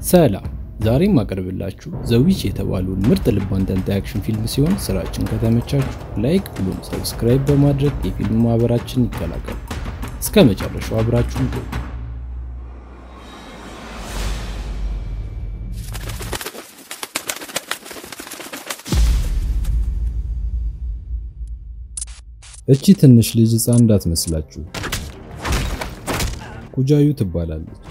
ሰላም ዛሬ ማቀርብላችሁ ዘዊች የተባለውን ምርጥ ልብ አንጠልጣይ አክሽን ፊልም ሲሆን ስራችን ከተመቻችሁ ላይክ ብሎም ሰብስክራይብ በማድረግ የፊልም ማህበራችን ይቀላቀሉ። እስከ መጨረሻው አብራችሁን ቆዩ። እቺ ትንሽ ልጅ ህፃን እንዳትመስላችሁ ኩጃዩ ትባላለች።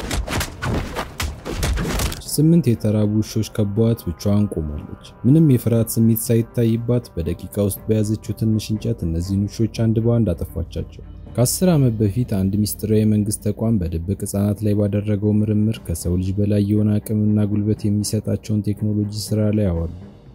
8 የተራቡ ውሾች ከቧት ብቻዋን ቆማለች። ምንም የፍርሃት ስሜት ሳይታይባት በደቂቃ ውስጥ በያዘችው ትንሽ እንጨት እነዚህን ውሾች አንድ ባንድ አጠፋቻቸው። ከ10 ዓመት በፊት አንድ ሚስጥራዊ የመንግስት ተቋም በድብቅ ህፃናት ላይ ባደረገው ምርምር ከሰው ልጅ በላይ የሆነ አቅምና ጉልበት የሚሰጣቸውን ቴክኖሎጂ ስራ ላይ አዋሉ።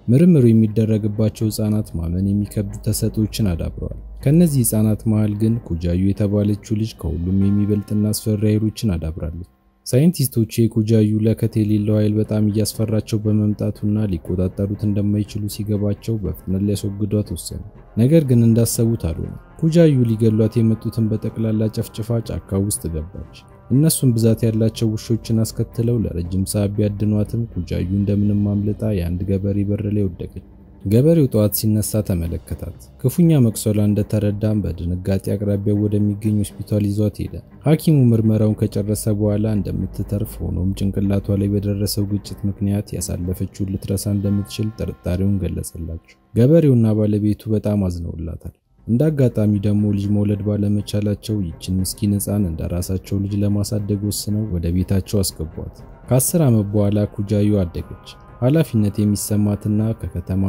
ምርምሩ የሚደረግባቸው ህፃናት ማመን የሚከብዱ ተሰጥኦችን አዳብረዋል። ከነዚህ ህፃናት መሃል ግን ኩጃዩ የተባለችው ልጅ ከሁሉም የሚበልጥና አስፈሪ ኃይሎችን አዳብራለች። ሳይንቲስቶቹ የኩጃዩ ለከት የሌለው ኃይል በጣም እያስፈራቸው በመምጣቱና ሊቆጣጠሩት እንደማይችሉ ሲገባቸው በፍጥነት ሊያስወግዷት ወሰኑ። ነገር ግን እንዳሰቡት አልሆነም። ኩጃዩ ሊገሏት የመጡትን በጠቅላላ ጨፍጭፋ ጫካ ውስጥ ገባች። እነሱም ብዛት ያላቸው ውሾችን አስከትለው ለረጅም ሰዓት ቢያድኗትም ኩጃዩ እንደምንም አምልጣ የአንድ ገበሬ በር ላይ ወደቀች። ገበሬው ጧት ሲነሳ ተመለከታት። ክፉኛ መቅሰሏ እንደተረዳም በድንጋጤ አቅራቢያው ወደሚገኝ ሆስፒታል ይዟት ሄደ። ሐኪሙ ምርመራውን ከጨረሰ በኋላ እንደምትተርፍ ሆኖም ጭንቅላቷ ላይ በደረሰው ግጭት ምክንያት ያሳለፈችውን ልትረሳ እንደምትችል ጥርጣሬውን ገለጸላቸው። ገበሬውና ባለቤቱ በጣም አዝነውላታል። እንዳጋጣሚ ደግሞ ልጅ መውለድ ባለመቻላቸው ይችን ምስኪን ህፃን እንደራሳቸው ልጅ ለማሳደግ ወስነው ወደ ቤታቸው አስገቧት። ከ10 ዓመት በኋላ ኩጃዩ አደገች። ኃላፊነት የሚሰማትና ከከተማ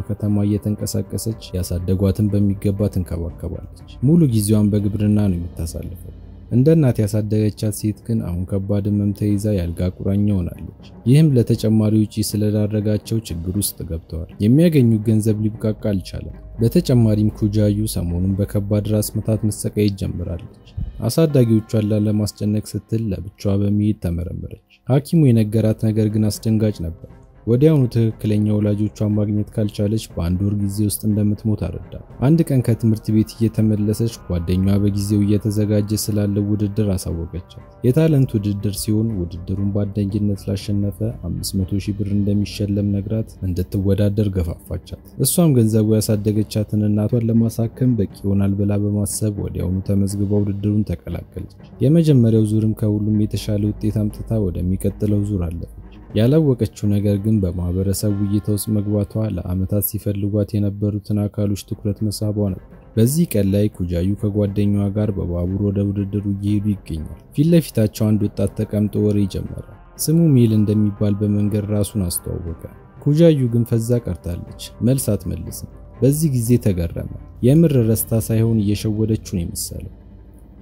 እየተንቀሳቀሰች ያሳደጓትን በሚገባ ትንከባከባለች። ሙሉ ጊዜዋን በግብርና ነው የምታሳልፈው። እንደ እናት ያሳደገቻት ሴት ግን አሁን ከባድ ህመም ተይዛ ያልጋ ቁራኛ ሆናለች። ይህም ለተጨማሪ ውጪ ስለዳረጋቸው ችግር ውስጥ ገብተዋል። የሚያገኙት ገንዘብ ሊብቃቃ አልቻለም። በተጨማሪም ኩጃዩ ሰሞኑን በከባድ ራስ ምታት መሰቃየት ጀምራለች። አሳዳጊዎቿን ላለማስጨነቅ ስትል ለብቻዋ በመሄድ ተመረመረች። ሐኪሙ የነገራት ነገር ግን አስደንጋጭ ነበር። ወዲያውኑ ትክክለኛ ወላጆቿን ማግኘት ካልቻለች በአንድ ወር ጊዜ ውስጥ እንደምትሞት አረዳ። አንድ ቀን ከትምህርት ቤት እየተመለሰች ጓደኛዋ በጊዜው እየተዘጋጀ ስላለው ውድድር አሳወቀቻት። የታለንት ውድድር ሲሆን ውድድሩን በአንደኝነት ላሸነፈ 500,000 ብር እንደሚሸለም ነግራት እንድትወዳደር ገፋፋቻት። እሷም ገንዘቡ ያሳደገቻትን እናቷን ለማሳከም በቂ ይሆናል ብላ በማሰብ ወዲያውኑ ተመዝግባ ውድድሩን ተቀላቀለች። የመጀመሪያው ዙርም ከሁሉም የተሻለ ውጤት አምጥታ ወደሚቀጥለው ዙር አለፈች። ያላወቀችው ነገር ግን በማህበረሰቡ እይታ ውስጥ መግባቷ ለአመታት ሲፈልጓት የነበሩትን አካሎች ትኩረት መሳቧ ነበር። በዚህ ቀን ላይ ኩጃዩ ከጓደኛዋ ጋር በባቡር ወደ ውድድሩ እየሄዱ ይገኛል። ፊት ለፊታቸው አንድ ወጣት ተቀምጦ ወሬ ጀመረ። ስሙ ሜል እንደሚባል በመንገድ ራሱን አስተዋወቀ። ኩጃዩ ግን ፈዛ ቀርታለች። መልስ አትመልስም። በዚህ ጊዜ ተገረመ። የምር ረስታ ሳይሆን እየሸወደችው ነው የመሰለው።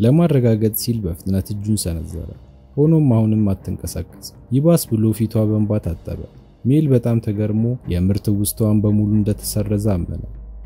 ለማረጋገጥ ሲል በፍጥነት እጁን ሰነዘረ። ሆኖም አሁንም አትንቀሳቀስም። ይባስ ብሎ ፊቷ በእንባ ታጠበ። ሜል በጣም ተገርሞ የምርት ውስጧን በሙሉ እንደተሰረዘ አመነ።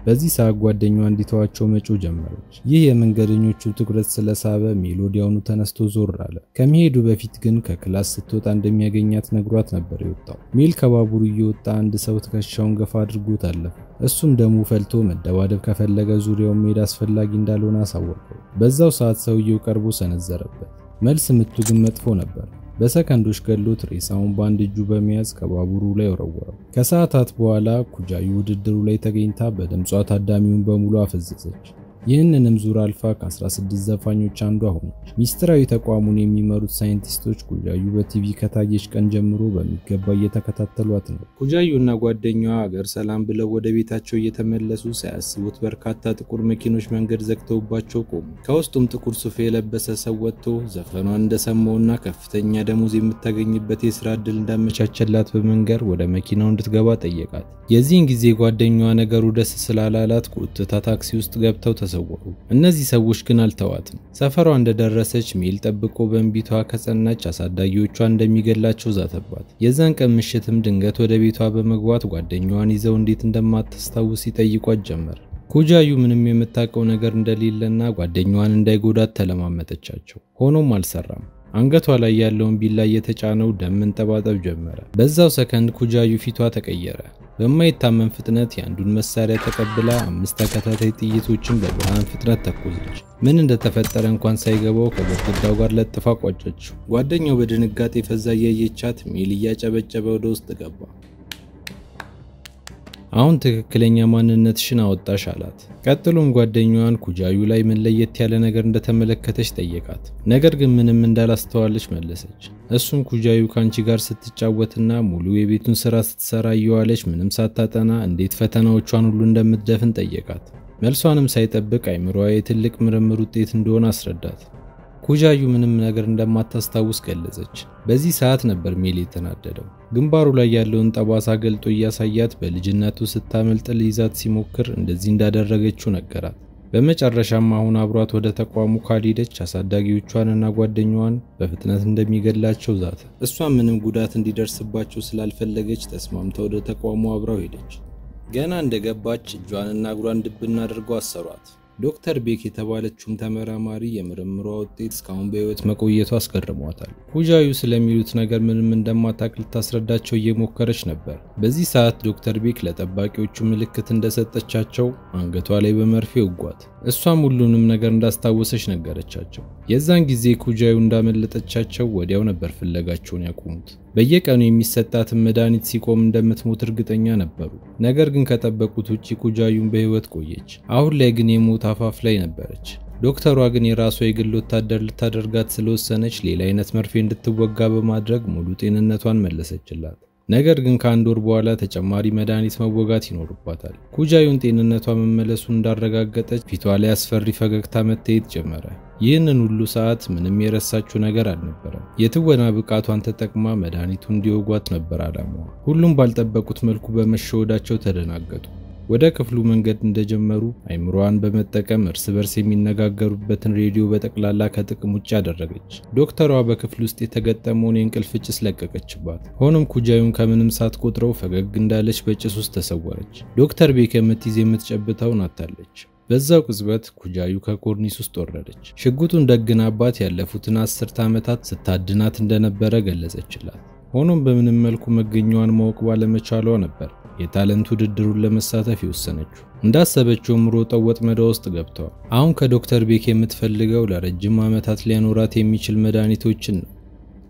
በዚህ ሰዓት ጓደኛዋ እንዲተዋቸው መጮህ ጀመረች። ይህ የመንገደኞቹ ትኩረት ስለሳበ ሜል ወዲያውኑ ተነስቶ ዞር አለ። ከመሄዱ በፊት ግን ከክላስ ስትወጣ እንደሚያገኛት ነግሯት ነበር የወጣው። ሜል ከባቡሩ እየወጣ አንድ ሰው ትከሻውን ገፋ አድርጎት አለፈ። እሱም ደሙ ፈልቶ መደባደብ ከፈለገ ዙሪያውን መሄድ አስፈላጊ እንዳልሆነ አሳወቀው። በዛው ሰዓት ሰውየው ቀርቦ ሰነዘረበት። መልስ ምቱ ግን መጥፎ ነበር። በሰከንዶች ገሎት ሬሳውን በአንድ እጁ በመያዝ ከባቡሩ ላይ ወረወረው። ከሰዓታት በኋላ ኩጃዩ ውድድሩ ላይ ተገኝታ በድምጿ ታዳሚውን በሙሉ አፈዘዘች። ይህንንም ዙር አልፋ ከ16 ዘፋኞች አንዷ ሆነች። ሚስጥራዊ ተቋሙን የሚመሩት ሳይንቲስቶች ኩጃዩ በቲቪ ከታየች ቀን ጀምሮ በሚገባ እየተከታተሏት ነው። ኩጃዩና ጓደኛዋ አገር ሰላም ብለው ወደ ቤታቸው እየተመለሱ ሳያስቡት በርካታ ጥቁር መኪኖች መንገድ ዘግተውባቸው ቆሙ። ከውስጡም ጥቁር ሱፍ የለበሰ ሰው ወጥቶ ዘፈኗን እንደሰማውና ከፍተኛ ደሞዝ የምታገኝበት የሥራ ዕድል እንዳመቻቸላት በመንገር ወደ መኪናው እንድትገባ ጠየቃት። የዚህን ጊዜ ጓደኛዋ ነገሩ ደስ ስላላላት ቁጥታ ታክሲ ውስጥ ገብተው ተሰወሩ። እነዚህ ሰዎች ግን አልተዋትም። ሰፈሯ እንደደረሰች ሜል ጠብቆ በእንቢቷ ከጸናች አሳዳጊዎቿ እንደሚገላቸው ዛተባት። የዛን ቀን ምሽትም ድንገት ወደ ቤቷ በመግባት ጓደኛዋን ይዘው እንዴት እንደማታስታውስ ይጠይቋት ጀመር። ኩጃዩ ምንም የምታውቀው ነገር እንደሌለና ጓደኛዋን እንዳይጎዳት ተለማመጠቻቸው። ሆኖም አልሰራም። አንገቷ ላይ ያለውን ቢላ የተጫነው ደም መንጠባጠብ ጀመረ። በዛው ሰከንድ ኩጃዩ ፊቷ ተቀየረ። በማይታመን ፍጥነት ያንዱን መሳሪያ ተቀብላ 5 ተከታታይ ጥይቶችን በብርሃን ፍጥነት ተኮሰች። ምን እንደተፈጠረ እንኳን ሳይገባው ከግድግዳው ጋር ለጥፋ ቋጨችው። ጓደኛው በድንጋጤ ፈዛ ያየቻት ሜል እያጨበጨበ ወደ ውስጥ ገባ። አሁን ትክክለኛ ማንነትሽን አወጣሽ አላት። ቀጥሎም ጓደኛዋን ኩጃዩ ላይ ምን ለየት ያለ ነገር እንደተመለከተች ጠየቃት። ነገር ግን ምንም እንዳላስተዋለች መለሰች። እሱም ኩጃዩ ካንቺ ጋር ስትጫወትና ሙሉ የቤቱን ስራ ስትሰራ እየዋለች ምንም ሳታጠና እንዴት ፈተናዎቿን ሁሉ እንደምትደፍን ጠየቃት። መልሷንም ሳይጠብቅ አይምሮዋ የትልቅ ምርምር ውጤት እንደሆነ አስረዳት። ኩጃዩ ምንም ነገር እንደማታስታውስ ገለጸች። በዚህ ሰዓት ነበር ሜል የተናደደው። ግንባሩ ላይ ያለውን ጠባሳ ገልጦ እያሳያት በልጅነቱ ስታመልጥ ሊይዛት ሲሞክር እንደዚህ እንዳደረገችው ነገራት። በመጨረሻም አሁን አብሯት ወደ ተቋሙ ካልሄደች አሳዳጊዎቿንና ጓደኛዋን በፍጥነት እንደሚገላቸው ዛተ። እሷም ምንም ጉዳት እንዲደርስባቸው ስላልፈለገች ተስማምታ ወደ ተቋሙ አብራው ሄደች። ገና እንደገባች እጇንና እግሯን ድብና አድርገው አሰሯት። ዶክተር ቤክ የተባለችው ተመራማሪ የምርምሯ ውጤት እስካሁን በህይወት መቆየቷ አስገርሟታል። ኩጃዩ ስለሚሉት ነገር ምንም እንደማታውቅ ልታስረዳቸው እየሞከረች ነበር። በዚህ ሰዓት ዶክተር ቤክ ለጠባቂዎቹ ምልክት እንደሰጠቻቸው አንገቷ ላይ በመርፌ ወጓት። እሷም ሁሉንም ነገር እንዳስታወሰች ነገረቻቸው። የዛን ጊዜ ኩጃዩ እንዳመለጠቻቸው ወዲያው ነበር ፍለጋቸውን ያቆሙት። በየቀኑ የሚሰጣትን መድኃኒት ሲቆም እንደምትሞት እርግጠኛ ነበሩ። ነገር ግን ከጠበቁት ውጪ ኩጃዩን በህይወት ቆየች። አሁን ላይ ግን የሞት አፋፍ ላይ ነበረች። ዶክተሯ ግን የራሷ የግል ወታደር ልታደርጋት ስለወሰነች ሌላ አይነት መርፌ እንድትወጋ በማድረግ ሙሉ ጤንነቷን መለሰችላት። ነገር ግን ከአንድ ወር በኋላ ተጨማሪ መድኃኒት መወጋት ይኖርባታል። ኩጃዩን ጤንነቷ መመለሱን እንዳረጋገጠች ፊቷ ላይ አስፈሪ ፈገግታ መታየት ጀመረ። ይህንን ሁሉ ሰዓት ምንም የረሳችው ነገር አልነበረም። የትወና ብቃቷን ተጠቅማ መድኃኒቱ እንዲወጓት ነበር አላማዋ። ሁሉም ባልጠበቁት መልኩ በመሸወዳቸው ተደናገጡ። ወደ ክፍሉ መንገድ እንደጀመሩ አይምሮዋን በመጠቀም እርስ በርስ የሚነጋገሩበትን ሬዲዮ በጠቅላላ ከጥቅም ውጭ አደረገች። ዶክተሯ በክፍሉ ውስጥ የተገጠመውን የእንቅልፍ ጭስ ለቀቀችባት። ሆኖም ኩጃዩን ከምንም ሳትቆጥረው ፈገግ እንዳለች በጭስ ውስጥ ተሰወረች። ዶክተር ቤክ የምትጨብጠውን አታለች። በዛው ቅጽበት ኩጃዩ ከኮርኒስ ውስጥ ወረደች። ሽጉጡን ደግናባት ያለፉትን 10 ዓመታት ስታድናት እንደነበረ ገለጸችላት። ሆኖም በምንም መልኩ መገኛዋን ማወቅ ባለመቻሏ ነበር የታለንት ውድድሩን ለመሳተፍ የወሰነችው። እንዳሰበችውም ሮጠው ወጥመዷ ውስጥ ገብተዋል። አሁን ከዶክተር ቤክ የምትፈልገው ለረጅም ዓመታት ሊያኖራት የሚችል መድኃኒቶችን ነው።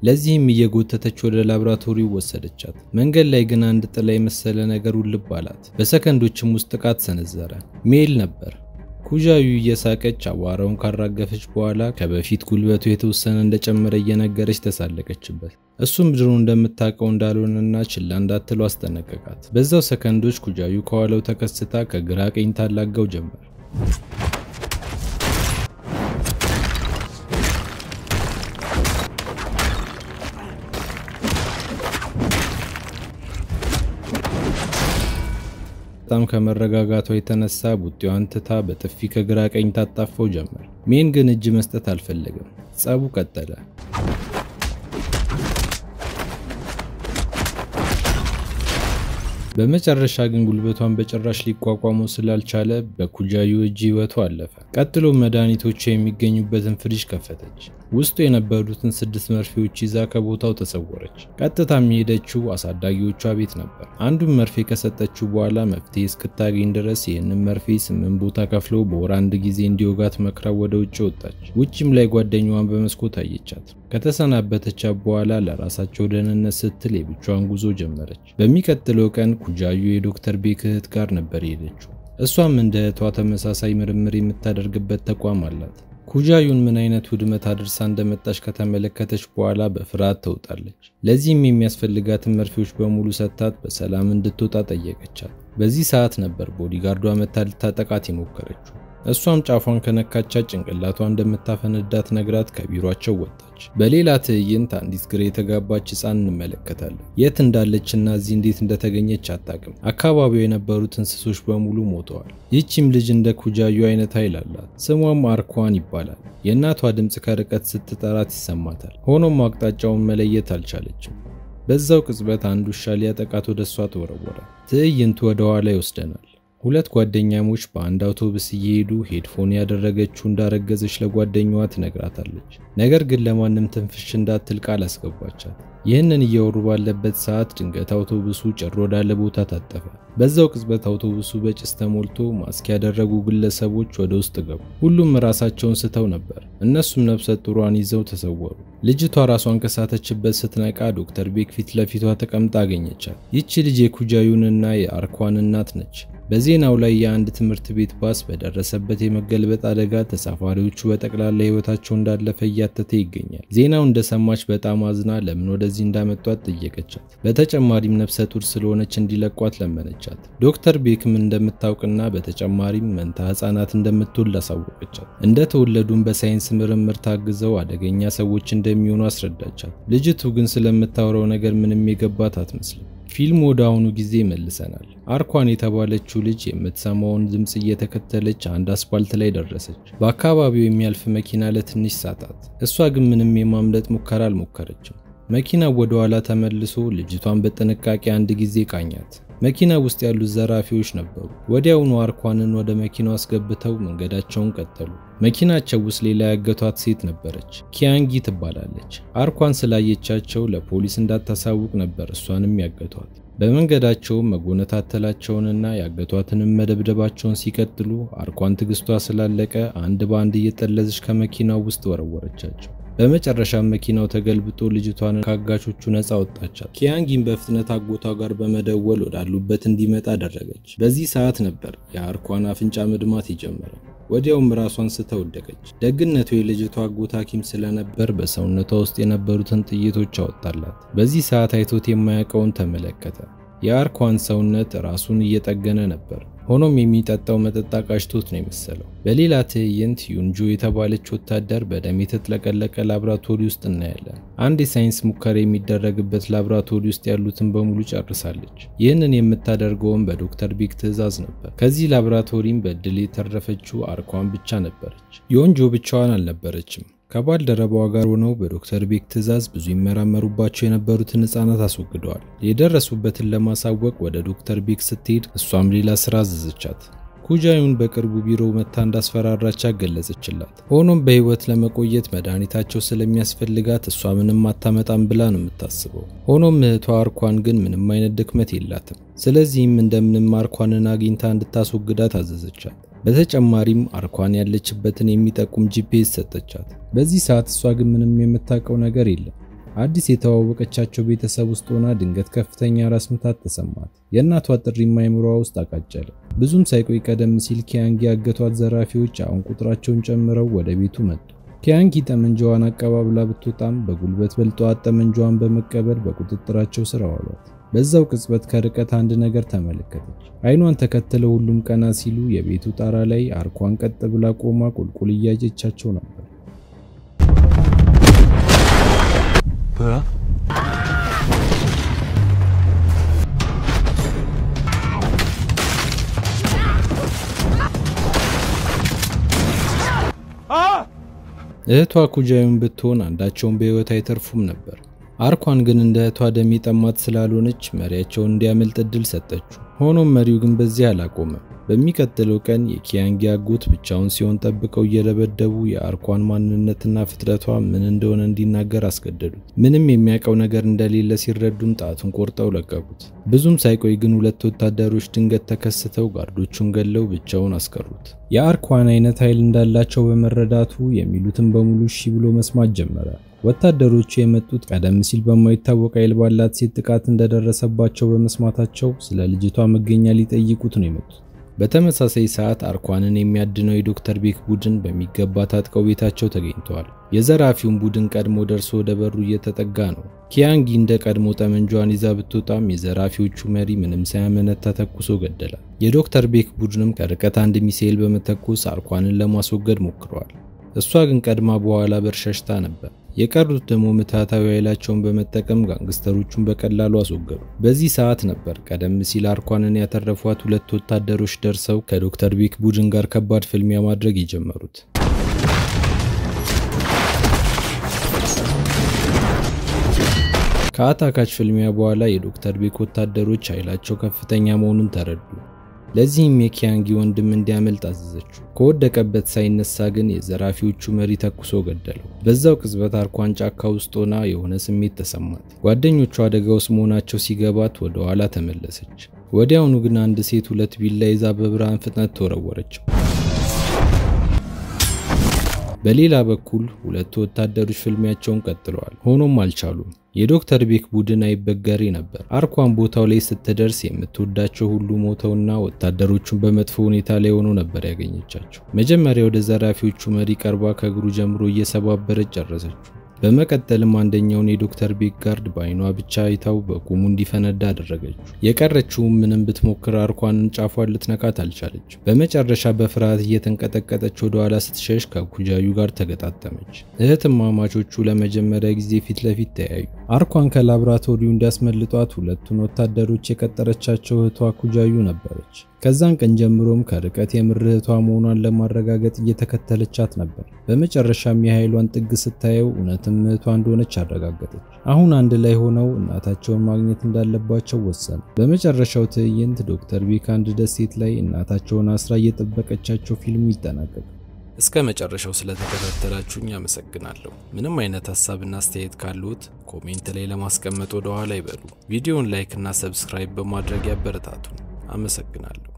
ለዚህም እየጎተተች ወደ ላብራቶሪው ወሰደቻት። መንገድ ላይ ግን አንድ ጥላ የመሰለ ነገር ውልብ አላት። በሰከንዶችም ውስጥ ጥቃት ሰነዘረ። ሜል ነበር። ኩጃዩ እየሳቀች አዋራውን ካራገፈች በኋላ ከበፊት ጉልበቱ የተወሰነ እንደጨመረ እየነገረች ተሳለቀችበት። እሱም ድሮ እንደምታውቀው እንዳልሆነና ችላ እንዳትለው አስጠነቀቃት። በዛው ሰከንዶች ኩጃዩ ከኋላው ተከስታ ከግራ ቀኝ ታላጋው ጀመር። በጣም ከመረጋጋቷ የተነሳ ቡጢዋን ትታ በጥፊ ከግራ ቀኝ ታጣፈው ጀመር። ሜን ግን እጅ መስጠት አልፈለገም። ጸቡ ቀጠለ። በመጨረሻ ግን ጉልበቷን በጭራሽ ሊቋቋመው ስላልቻለ በኩጃዩ እጅ ህይወቱ አለፈ። ቀጥሎ መድኃኒቶቹ የሚገኙበትን ፍሪጅ ከፈተች። ውስጡ የነበሩትን 6 መርፌዎች ይዛ ከቦታው ተሰወረች። ቀጥታም ሄደችው አሳዳጊዎቿ ቤት ነበር። አንዱን መርፌ ከሰጠችው በኋላ መፍትሄ እስክታገኝ ድረስ ይህንን መርፌ 8 ቦታ ከፍሎ በወር አንድ ጊዜ እንዲወጋት መክራ ወደ ውጭ ወጣች። ውጭም ላይ ጓደኛዋን በመስኮት አየቻት። ከተሰናበተቻት በኋላ ለራሳቸው ደህንነት ስትል የብቻዋን ጉዞ ጀመረች። በሚቀጥለው ቀን ኩጃዩ የዶክተር ቤክ እህት ጋር ነበር የሄደችው። እሷም እንደ እህቷ ተመሳሳይ ምርምር የምታደርግበት ተቋም አላት። ኩጃዩን ምን አይነት ውድመት አድርሳ እንደመጣች ከተመለከተች በኋላ በፍርሃት ተውጣለች። ለዚህም የሚያስፈልጋትን መርፌዎች በሙሉ ሰጥታት በሰላም እንድትወጣ ጠየቀቻት። በዚህ ሰዓት ነበር ቦዲጋርዷ መታ ልታጠቃት የሞከረችው። እሷም ጫፏን ከነካቻት ጭንቅላቷ እንደምታፈነዳት ነግራት ከቢሮአቸው ወጣች። በሌላ ትዕይንት አንዲት ግራ የተጋባች ሕፃን እንመለከታለን። የት እንዳለችና እዚህ እንዴት እንደተገኘች አጣቅም። አካባቢው የነበሩት እንስሶች በሙሉ ሞተዋል። ይህችም ልጅ እንደ ኩጃዩ አይነት ኃይል አላት። ስሟም አርኳን ይባላል። የእናቷ ድምጽ ከርቀት ስትጠራት ይሰማታል። ሆኖም አቅጣጫውን መለየት አልቻለችም። በዛው ቅጽበት አንድ ውሻ ሊያጠቃት ወደ እሷ ተወረወረ። ትዕይንቱ ወደ ኋላ ይወስደናል። ሁለት ጓደኛሞች በአንድ አውቶቡስ እየሄዱ ሄድፎን ያደረገችው እንዳረገዘች ለጓደኛዋ ትነግራታለች። ነገር ግን ለማንም ትንፍሽ እንዳትል ቃል አስገባቻት። ይህንን እያወሩ ባለበት ሰዓት ድንገት አውቶቡሱ ጭር ወዳለ ቦታ ታጠፈ። በዛው ቅጽበት አውቶቡሱ በጭስ ተሞልቶ ማስክ ያደረጉ ግለሰቦች ወደ ውስጥ ገቡ። ሁሉም ራሳቸውን ስተው ነበር። እነሱም ነፍሰ ጡሯን ይዘው ተሰወሩ። ልጅቷ ራሷን ከሳተችበት ስትነቃ ዶክተር ቤክ ፊት ለፊቷ ተቀምጣ አገኘቻት። ይቺ ልጅ የኩጃዩንና የአርኳን እናት ነች። በዜናው ላይ የአንድ ትምህርት ቤት ባስ በደረሰበት የመገልበጥ አደጋ ተሳፋሪዎቹ በጠቅላላ ህይወታቸው እንዳለፈ እያተተ ይገኛል። ዜናው እንደሰማች በጣም አዝና ለምን ወደዚህ እንዳመጧት ጠየቀቻት። በተጨማሪም ነፍሰ ጡር ስለሆነች እንዲለቋት ለመነቻት። ዶክተር ቤክም እንደምታውቅና በተጨማሪም መንታ ህፃናት እንደምትወልድ አሳወቀቻት። እንደተወለዱም በሳይንስ ምርምር ታግዘው አደገኛ ሰዎች እንደሚሆኑ አስረዳቻት። ልጅቱ ግን ስለምታወራው ነገር ምንም የገባት አትመስልም። ፊልም ወደ አሁኑ ጊዜ መልሰናል። አርኳን የተባለችው ልጅ የምትሰማውን ድምጽ እየተከተለች አንድ አስፋልት ላይ ደረሰች። በአካባቢው የሚያልፍ መኪና ለትንሽ ሳታት። እሷ ግን ምንም የማምለጥ ሙከራ አልሞከረችም። መኪናው ወደ ኋላ ተመልሶ ልጅቷን በጥንቃቄ አንድ ጊዜ ቃኛት። መኪናው ውስጥ ያሉት ዘራፊዎች ነበሩ። ወዲያውኑ አርኳንን ወደ መኪናው አስገብተው መንገዳቸውን ቀጠሉ። መኪናቸው ውስጥ ሌላ ያገቷት ሴት ነበረች። ኪያንጊ ትባላለች። አርኳን ስላየቻቸው ለፖሊስ እንዳታሳውቅ ነበር እሷንም ያገቷት። በመንገዳቸው መጎነታተላቸውንና ያገቷትንም መደብደባቸውን ሲቀጥሉ አርኳን ትግስቷ ስላለቀ አንድ ባንድ እየጠለዘች ከመኪናው ውስጥ ወረወረቻቸው። በመጨረሻም መኪናው ተገልብጦ ልጅቷን ካጋቾቹ ነፃ ወጣቻት። ኪያንጊን በፍጥነት አጎቷ ጋር በመደወል ወዳሉበት እንዲመጣ አደረገች። በዚህ ሰዓት ነበር የአርኳን አፍንጫ መድማት የጀመረው። ወዲያውም ራሷን ስተወደቀች። ደግነቱ የልጅቷ አጎት ሐኪም ስለነበር በሰውነቷ ውስጥ የነበሩትን ጥይቶች አወጣላት። በዚህ ሰዓት አይቶት የማያውቀውን ተመለከተ። የአርኳን ሰውነት ራሱን እየጠገነ ነበር። ሆኖም የሚጠጣው መጠጥ አቃሽቶት ነው የመሰለው። በሌላ ትዕይንት ዩንጆ የተባለች ወታደር በደም የተጥለቀለቀ ላብራቶሪ ውስጥ እናያለን። አንድ የሳይንስ ሙከራ የሚደረግበት ላብራቶሪ ውስጥ ያሉትን በሙሉ ጨርሳለች። ይህንን የምታደርገውም በዶክተር ቤክ ትዕዛዝ ነበር። ከዚህ ላብራቶሪም በእድል የተረፈችው አርኳን ብቻ ነበረች። ዩንጆ ብቻዋን አልነበረችም። ከባልደረባዋ ጋር ሆነው በዶክተር ቤክ ትዕዛዝ ብዙ ይመራመሩባቸው የነበሩትን ህፃናት አስወግደዋል። የደረሱበትን ለማሳወቅ ወደ ዶክተር ቤክ ስትሄድ እሷም ሌላ ስራ አዘዘቻት። ኩጃዩን በቅርቡ ቢሮ መታ እንዳስፈራራቻት ገለጸችላት። ሆኖም በህይወት ለመቆየት መድኃኒታቸው ስለሚያስፈልጋት እሷ ምንም አታመጣም ብላ ነው የምታስበው። ሆኖም እህቷ አርኳን ግን ምንም አይነት ድክመት የላትም። ስለዚህም እንደምንም አርኳንን አግኝታ እንድታስወግዳት አዘዘቻት። በተጨማሪም አርኳን ያለችበትን የሚጠቁም ጂፒኤስ ሰጠቻት። በዚህ ሰዓት እሷ ግን ምንም የምታውቀው ነገር የለም። አዲስ የተዋወቀቻቸው ቤተሰብ ውስጥ ሆና ድንገት ከፍተኛ ራስ ምታት ተሰማት። የእናቷ ጥሪ ማይምሮዋ ውስጥ አቃጨለ። ብዙም ሳይቆይ ቀደም ሲል ኪያንጊ ያገቷት ዘራፊዎች አሁን ቁጥራቸውን ጨምረው ወደ ቤቱ መጡ። ኪያንጊ ጠመንጃዋን አቀባብላ ብትወጣም በጉልበት በልጧት ጠመንጃዋን በመቀበል በቁጥጥራቸው ስር አዋሏት። በዛው ቅጽበት ከርቀት አንድ ነገር ተመለከተች። አይኗን ተከትለው ሁሉም ቀና ሲሉ የቤቱ ጣራ ላይ አርኳን ቀጥ ብላ ቆማ ቁልቁል እያየቻቸው ነበር። እህቷ ኩጃዩን ብትሆን አንዳቸውን በህይወት አይተርፉም ነበር። አርኳን ግን እንደ እህቷ ደም ይጠማት ስላልሆነች መሪያቸውን እንዲያመልጥ እድል ሰጠችው። ሆኖም መሪው ግን በዚህ አላቆመም። በሚቀጥለው ቀን የኪያንጊ አጎት ብቻውን ሲሆን ጠብቀው እየደበደቡ የአርኳን ማንነትና ፍጥረቷ ምን እንደሆነ እንዲናገር አስገደዱት። ምንም የሚያውቀው ነገር እንደሌለ ሲረዱም ጣቱን ቆርጠው ለቀቁት። ብዙም ሳይቆይ ግን ሁለት ወታደሮች ድንገት ተከስተው ጋርዶቹን ገለው ብቻውን አስቀሩት። የአርኳን አይነት ኃይል እንዳላቸው በመረዳቱ የሚሉትን በሙሉ እሺ ብሎ መስማት ጀመረ። ወታደሮቹ የመጡት ቀደም ሲል በማይታወቅ ኃይል ባላት ሴት ጥቃት እንደደረሰባቸው በመስማታቸው ስለ ልጅቷ መገኛ ሊጠይቁት ነው የመጡት። በተመሳሳይ ሰዓት አርኳንን የሚያድነው የዶክተር ቤክ ቡድን በሚገባ ታጥቀው ቤታቸው ተገኝተዋል። የዘራፊውን ቡድን ቀድሞ ደርሶ ወደ በሩ እየተጠጋ ነው። ኪያንጊ እንደ ቀድሞ ጠመንጃዋን ይዛ ብትወጣም የዘራፊዎቹ መሪ ምንም ሳያመነታ ተኩሶ ገደላት። የዶክተር ቤክ ቡድንም ከርቀት አንድ ሚሳኤል በመተኮስ አርኳንን ለማስወገድ ሞክረዋል። እሷ ግን ቀድማ በኋላ በርሸሽታ ነበር። የቀሩት ደግሞ ምታታዊ ኃይላቸውን በመጠቀም ጋንግስተሮቹን በቀላሉ አስወገዱ። በዚህ ሰዓት ነበር ቀደም ሲል አርኳንን ያተረፏት ሁለት ወታደሮች ደርሰው ከዶክተር ቤክ ቡድን ጋር ከባድ ፍልሚያ ማድረግ የጀመሩት። ከአታካች ፍልሚያ በኋላ የዶክተር ቤክ ወታደሮች ኃይላቸው ከፍተኛ መሆኑን ተረዱ። ለዚህም የኪያንጊ ወንድም እንዲያመልጥ አዘዘችው። ከወደቀበት ሳይነሳ ግን የዘራፊዎቹ መሪ ተኩሶ ገደለው። በዛው ቅጽበት አርኳን ጫካ ውስጥ ሆና የሆነ ስሜት ተሰማት። ጓደኞቿ አደጋ ውስጥ መሆናቸው ሲገባት ወደ ኋላ ተመለሰች። ወዲያውኑ ግን አንድ ሴት ሁለት ቢላ ይዛ በብርሃን ፍጥነት ተወረወረችው። በሌላ በኩል ሁለቱ ወታደሮች ፍልሚያቸውን ቀጥለዋል። ሆኖም አልቻሉም። የዶክተር ቤክ ቡድን አይበገሬ ነበር። አርኳን ቦታው ላይ ስትደርስ የምትወዳቸው ሁሉ ሞተውና ወታደሮቹን በመጥፎ ሁኔታ ላይ ሆነው ነበር ያገኘቻቸው። መጀመሪያ ወደ ዘራፊዎቹ መሪ ቀርባ ከእግሩ ጀምሮ እየሰባበረች ጨረሰችው። በመቀጠልም አንደኛውን የዶክተር ቤክ ጋርድ በአይኗ ብቻ አይታው በቁሙ እንዲፈነዳ አደረገችው። የቀረችውም ምንም ብትሞክር አርኳንን ጫፏን ልትነካት አልቻለች። በመጨረሻ በፍርሃት እየተንቀጠቀጠች ወደ ኋላ ስትሸሽ ከኩጃዩ ጋር ተገጣጠመች። እህትማማቾቹ ለመጀመሪያ ጊዜ ፊት ለፊት ተያዩ። አርኳን ከላብራቶሪው እንዲያስመልጧት ሁለቱን ወታደሮች የቀጠረቻቸው እህቷ ኩጃዩ ነበረች። ከዛን ቀን ጀምሮም ከርቀት የምርህቷ መሆኗን ለማረጋገጥ እየተከተለቻት ነበር። በመጨረሻም የኃይሏን ጥግ ስታየው እውነትም እህቷ እንደሆነች አረጋገጠች። አሁን አንድ ላይ ሆነው እናታቸውን ማግኘት እንዳለባቸው ወሰኑ። በመጨረሻው ትዕይንት ዶክተር ቤክ አንድ ደሴት ላይ እናታቸውን አስራ እየጠበቀቻቸው ፊልሙ ይጠናቀቃል። እስከ መጨረሻው ስለተከታተላችሁኝ አመሰግናለሁ። ምንም አይነት ሐሳብና አስተያየት ካሉት ኮሜንት ላይ ለማስቀመጥ ወደ ኋላ ይበሉ። ቪዲዮውን ላይክ እና ሰብስክራይብ በማድረግ ያበረታቱን። አመሰግናለሁ።